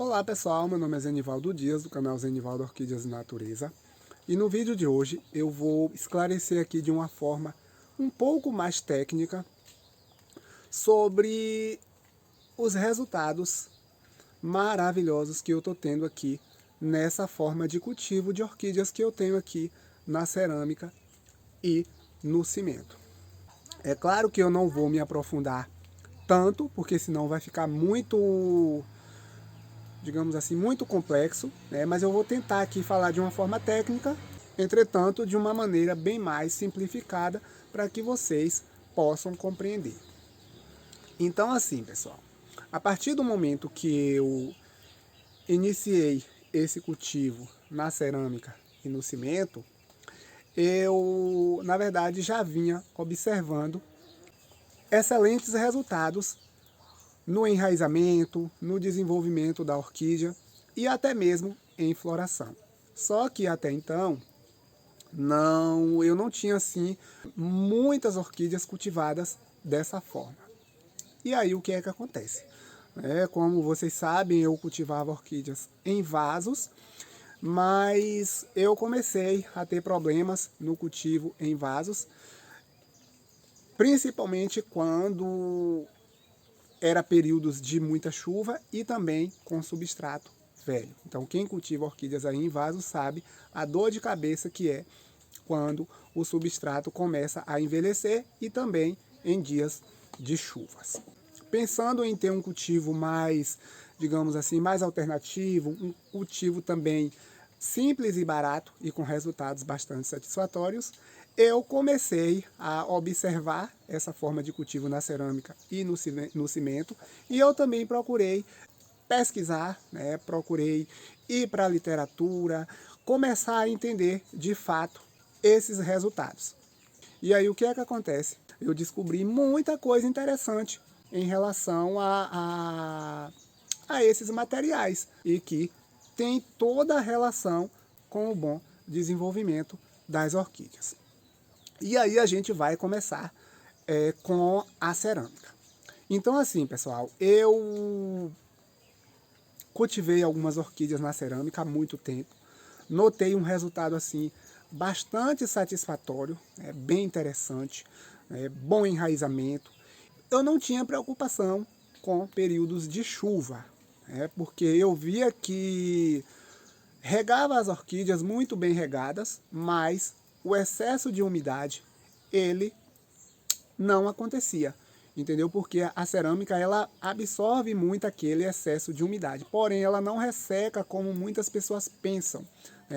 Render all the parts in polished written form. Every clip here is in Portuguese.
Olá pessoal, meu nome é Zenivaldo Dias, do canal Zenivaldo Orquídeas e Natureza. E no vídeo de hoje eu vou esclarecer aqui de uma forma um pouco mais técnica sobre os resultados maravilhosos que eu estou tendo aqui nessa forma de cultivo de orquídeas que eu tenho aqui na cerâmica e no cimento. É claro que eu não vou me aprofundar tanto, porque senão vai ficar muito, digamos assim, muito complexo, né? Mas eu vou tentar aqui falar de uma forma técnica, entretanto, de uma maneira bem mais simplificada para que vocês possam compreender. Então, assim, pessoal, a partir do momento que eu iniciei esse cultivo na cerâmica e no cimento, eu, na verdade, já vinha observando excelentes resultados no enraizamento, no desenvolvimento da orquídea e até mesmo em floração. Só que até então eu não tinha assim muitas orquídeas cultivadas dessa forma. E aí o que é que acontece? Como vocês sabem, eu cultivava orquídeas em vasos, mas eu comecei a ter problemas no cultivo em vasos, principalmente quando era períodos de muita chuva e também com substrato velho. Então quem cultiva orquídeas aí em vaso sabe a dor de cabeça que é quando o substrato começa a envelhecer e também em dias de chuvas. Pensando em ter um cultivo mais, digamos assim, mais alternativo, um cultivo também simples e barato e com resultados bastante satisfatórios, eu comecei a observar essa forma de cultivo na cerâmica e no cimento, e eu também procurei pesquisar, procurei ir para a literatura, começar a entender de fato esses resultados. E aí o que é que acontece? Eu descobri muita coisa interessante em relação a esses materiais e que tem toda a relação com o bom desenvolvimento das orquídeas. E aí a gente vai começar com a cerâmica. Então assim, pessoal, eu cultivei algumas orquídeas na cerâmica há muito tempo. Notei um resultado assim bastante satisfatório, bem interessante, bom enraizamento. Eu não tinha preocupação com períodos de chuva, porque eu via que regava as orquídeas muito bem regadas, mas o excesso de umidade, ele não acontecia, entendeu? Porque a cerâmica, ela absorve muito aquele excesso de umidade, porém ela não resseca como muitas pessoas pensam.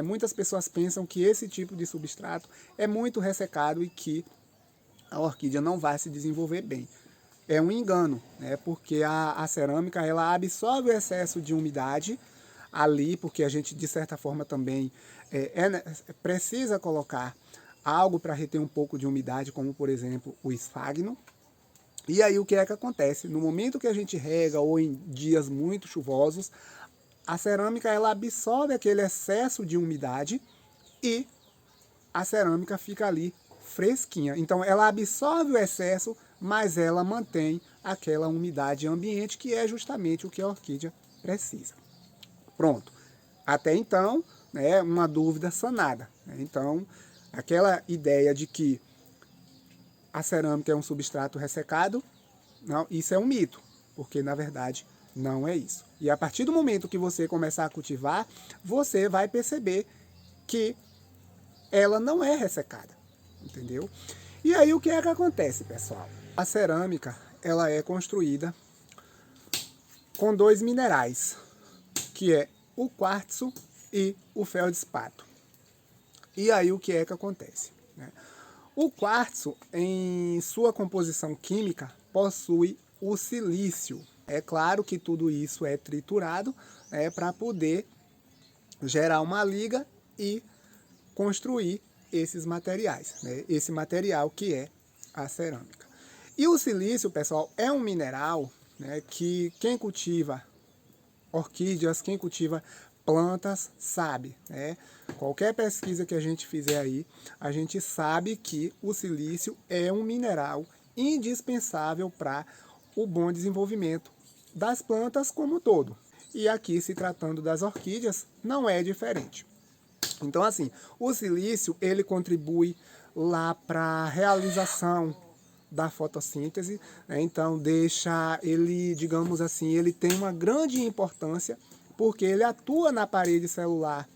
Muitas pessoas pensam que esse tipo de substrato é muito ressecado e que a orquídea não vai se desenvolver bem. É um engano, porque a cerâmica, ela absorve o excesso de umidade ali, porque a gente de certa forma também precisa colocar algo para reter um pouco de umidade, como por exemplo o esfagno. E aí o que é que acontece? No momento que a gente rega ou em dias muito chuvosos, a cerâmica, ela absorve aquele excesso de umidade e a cerâmica fica ali fresquinha. Então ela absorve o excesso, mas ela mantém aquela umidade ambiente, que é justamente o que a orquídea precisa. Pronto. Até então, uma dúvida sanada. Então, aquela ideia de que a cerâmica é um substrato ressecado, não, isso é um mito, porque na verdade não é isso. E a partir do momento que você começar a cultivar, você vai perceber que ela não é ressecada, entendeu? E aí o que é que acontece, pessoal? A cerâmica, ela é construída com dois minerais, que é o quartzo e o feldespato. E aí o que é que acontece? O quartzo, em sua composição química, possui o silício. É claro que tudo isso é triturado para poder gerar uma liga e construir esses materiais, esse material que é a cerâmica. E o silício, pessoal, é um mineral que quem cultiva orquídeas, quem cultiva plantas sabe, Qualquer pesquisa que a gente fizer aí, a gente sabe que o silício é um mineral indispensável para o bom desenvolvimento das plantas como um todo. e aqui, se tratando das orquídeas, não é diferente. Então, assim, o silício, ele contribui lá para a realização da fotossíntese, né? Então deixa ele, digamos assim, ele tem uma grande importância porque ele atua na parede celular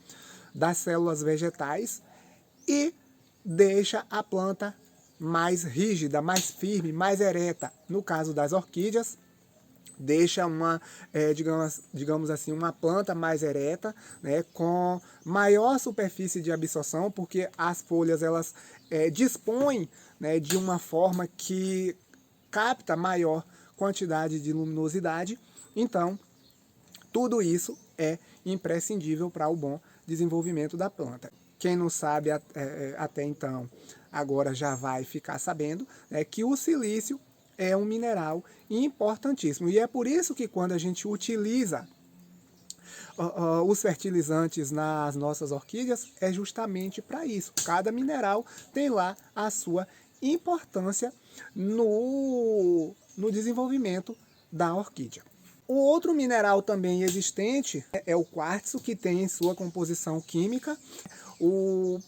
das células vegetais e deixa a planta mais rígida, mais firme, mais ereta. No caso das orquídeas, deixa uma, digamos assim, uma planta mais ereta, né, com maior superfície de absorção, porque as folhas elas dispõem, né, de uma forma que capta maior quantidade de luminosidade. Então, tudo isso é imprescindível para o bom desenvolvimento da planta. Quem não sabe até então, agora já vai ficar sabendo, né, que o silício é um mineral importantíssimo. E é por isso que quando a gente utiliza os fertilizantes nas nossas orquídeas, é justamente para isso. Cada mineral tem lá a sua importância no desenvolvimento da orquídea. O outro mineral também existente é o quartzo, que tem em sua composição química o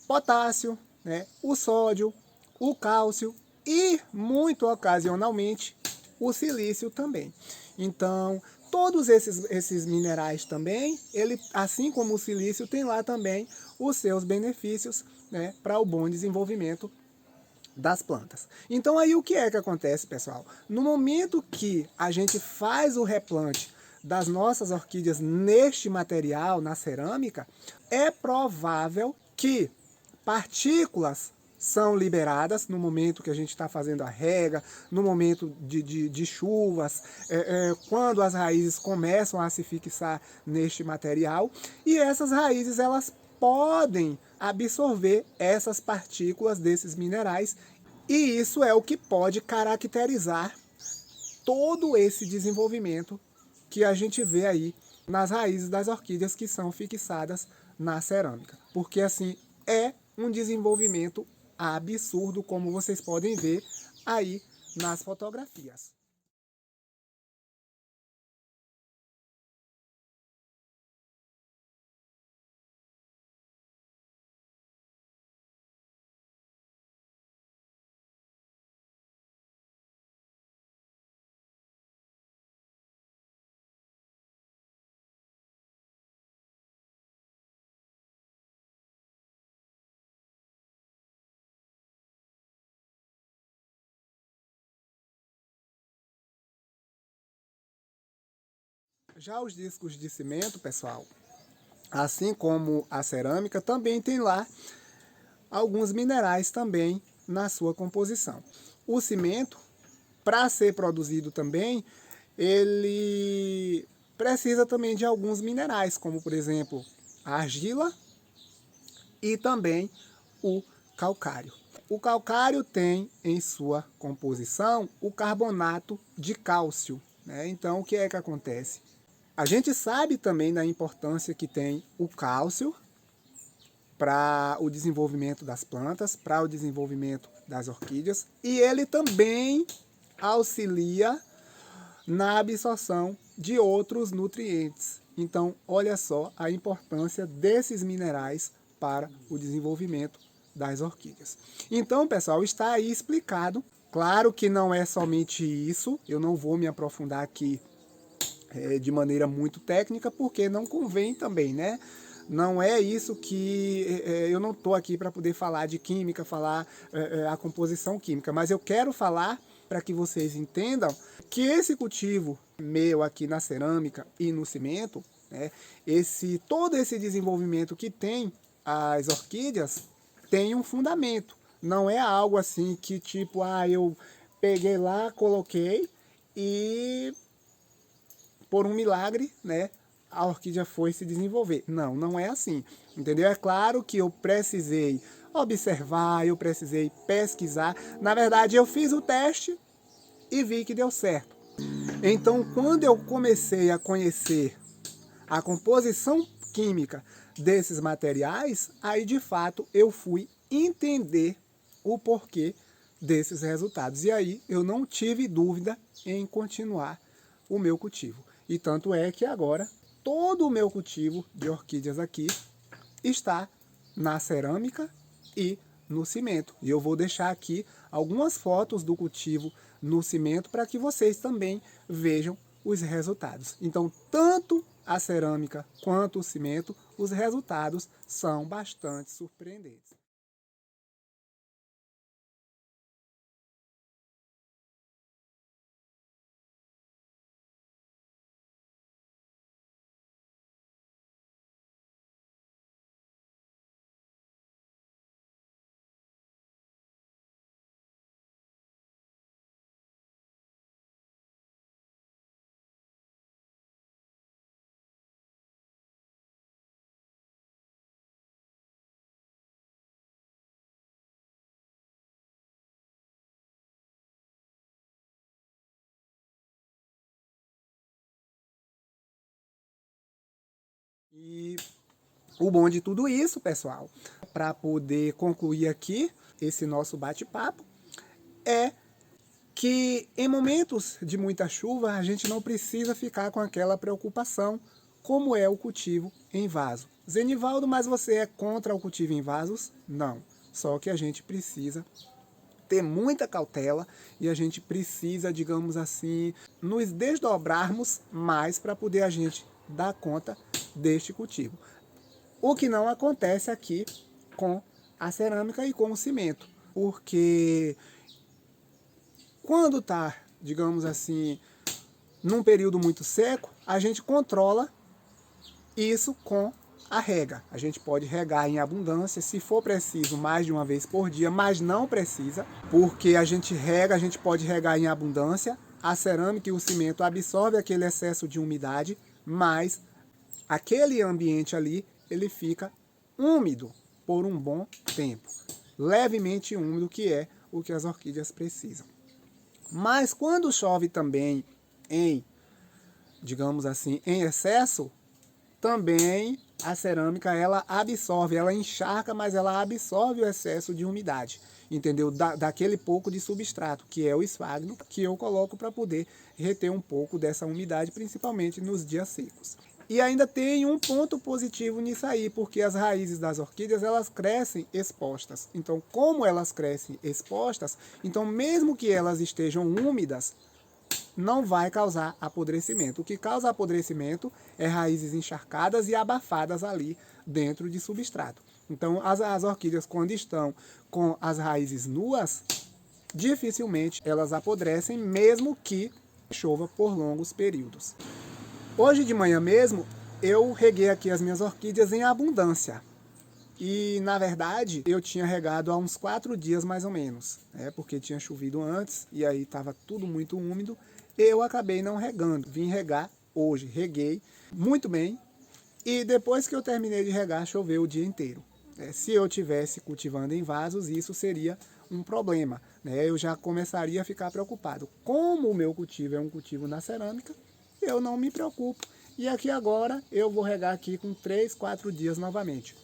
potássio, né, o sódio, o cálcio e, muito ocasionalmente, o silício também. Então, todos esses minerais também, ele, assim como o silício, tem lá também os seus benefícios, né, para o bom desenvolvimento das plantas. Então aí o que é que acontece, pessoal? No momento que a gente faz o replante das nossas orquídeas neste material, na cerâmica, é provável que partículas são liberadas no momento que a gente está fazendo a rega, no momento de chuvas, quando as raízes começam a se fixar neste material, e essas raízes elas podem absorver essas partículas desses minerais, e isso é o que pode caracterizar todo esse desenvolvimento que a gente vê aí nas raízes das orquídeas que são fixadas na cerâmica. Porque assim, é um desenvolvimento absurdo, como vocês podem ver aí nas fotografias. Já os discos de cimento, pessoal, assim como a cerâmica, também tem lá alguns minerais também na sua composição. O cimento, para ser produzido também, ele precisa também de alguns minerais, como por exemplo a argila e também o calcário. O calcário tem em sua composição o carbonato de cálcio, né? Então o que é que acontece? A gente sabe também da importância que tem o cálcio para o desenvolvimento das plantas, para o desenvolvimento das orquídeas, e ele também auxilia na absorção de outros nutrientes. Então, olha só a importância desses minerais para o desenvolvimento das orquídeas. Então, pessoal, está aí explicado. Claro que não é somente isso, eu não vou me aprofundar aqui de maneira muito técnica, porque não convém também, né? Não é isso que eu não estou aqui para poder falar de química, falar a composição química, mas eu quero falar para que vocês entendam que esse cultivo meu aqui na cerâmica e no cimento, né, todo esse desenvolvimento que tem as orquídeas tem um fundamento. Não é algo assim que tipo, eu peguei lá, coloquei e por um milagre, né, a orquídea foi se desenvolver. Não, não é assim, entendeu? É claro que eu precisei observar, eu precisei pesquisar. Na verdade, eu fiz o teste e vi que deu certo. Então, quando eu comecei a conhecer a composição química desses materiais, aí de fato eu fui entender o porquê desses resultados. E aí eu não tive dúvida em continuar o meu cultivo. E tanto é que agora todo o meu cultivo de orquídeas aqui está na cerâmica e no cimento. E eu vou deixar aqui algumas fotos do cultivo no cimento para que vocês também vejam os resultados. Então, tanto a cerâmica quanto o cimento, os resultados são bastante surpreendentes. E o bom de tudo isso, pessoal, para poder concluir aqui esse nosso bate-papo, é que em momentos de muita chuva a gente não precisa ficar com aquela preocupação, como é o cultivo em vaso. Zenivaldo, mas você é contra o cultivo em vasos? Não. Só que a gente precisa ter muita cautela e a gente precisa, digamos assim, nos desdobrarmos mais para poder a gente dar conta deste cultivo. O que não acontece aqui com a cerâmica e com o cimento, porque quando está, digamos assim, num período muito seco, a gente controla isso com a rega. A gente pode regar em abundância, se for preciso, mais de uma vez por dia, mas não precisa, porque a gente rega, a gente pode regar em abundância. A cerâmica e o cimento absorvem aquele excesso de umidade, mas aquele ambiente ali, ele fica úmido por um bom tempo. Levemente úmido, que é o que as orquídeas precisam. Mas quando chove também em, digamos assim, em excesso, também a cerâmica ela absorve, ela encharca, mas ela absorve o excesso de umidade, entendeu? Daquele pouco de substrato, que é o esfagno, que eu coloco para poder reter um pouco dessa umidade, principalmente nos dias secos. E ainda tem um ponto positivo nisso aí, porque as raízes das orquídeas, elas crescem expostas. Então, como elas crescem expostas, então mesmo que elas estejam úmidas, não vai causar apodrecimento. O que causa apodrecimento é raízes encharcadas e abafadas ali dentro de substrato. Então, as orquídeas, quando estão com as raízes nuas, dificilmente elas apodrecem, mesmo que chova por longos períodos. Hoje de manhã mesmo, eu reguei aqui as minhas orquídeas em abundância. E, na verdade, eu tinha regado há uns 4 dias mais ou menos, né? Porque tinha chovido antes e aí estava tudo muito úmido. Eu acabei não regando, vim regar hoje, reguei muito bem. E depois que eu terminei de regar, choveu o dia inteiro. Se eu tivesse cultivando em vasos, isso seria um problema, né? Eu já começaria a ficar preocupado. Como o meu cultivo é um cultivo na cerâmica, eu não me preocupo. E aqui agora eu vou regar aqui com 3, 4 dias novamente.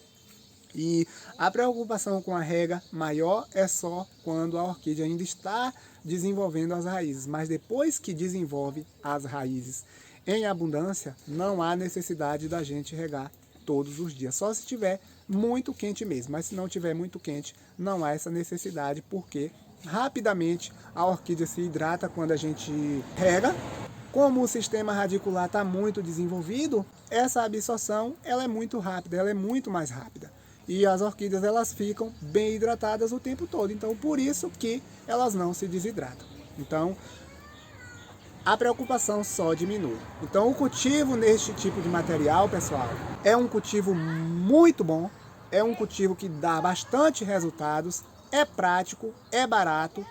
E a preocupação com a rega maior é só quando a orquídea ainda está desenvolvendo as raízes. Mas depois que desenvolve as raízes em abundância, não há necessidade da gente regar todos os dias. Só se tiver muito quente mesmo. Mas se não tiver muito quente, não há essa necessidade, porque rapidamente a orquídea se hidrata quando a gente rega. Como o sistema radicular está muito desenvolvido, essa absorção ela é muito rápida, ela é muito mais rápida. E as orquídeas elas ficam bem hidratadas o tempo todo. Então, por isso que elas não se desidratam. Então, a preocupação só diminui. Então, o cultivo neste tipo de material, pessoal, é um cultivo muito bom. É um cultivo que dá bastante resultados. É prático, é barato.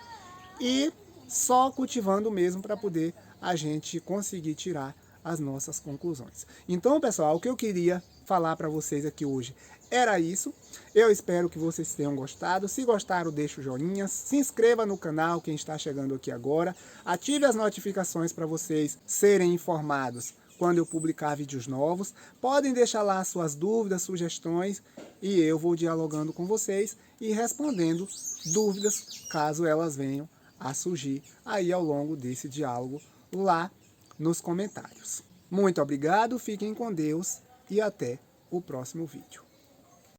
E só cultivando mesmo para poder a gente conseguir tirar as nossas conclusões. Então, pessoal, o que eu queria falar para vocês aqui hoje era isso. Eu espero que vocês tenham gostado. Se gostaram, deixa o joinha. Se inscreva no canal, quem está chegando aqui agora. Ative as notificações para vocês serem informados quando eu publicar vídeos novos. Podem deixar lá suas dúvidas, sugestões e eu vou dialogando com vocês e respondendo dúvidas caso elas venham a surgir aí ao longo desse diálogo lá nos comentários. Muito obrigado, fiquem com Deus e até o próximo vídeo.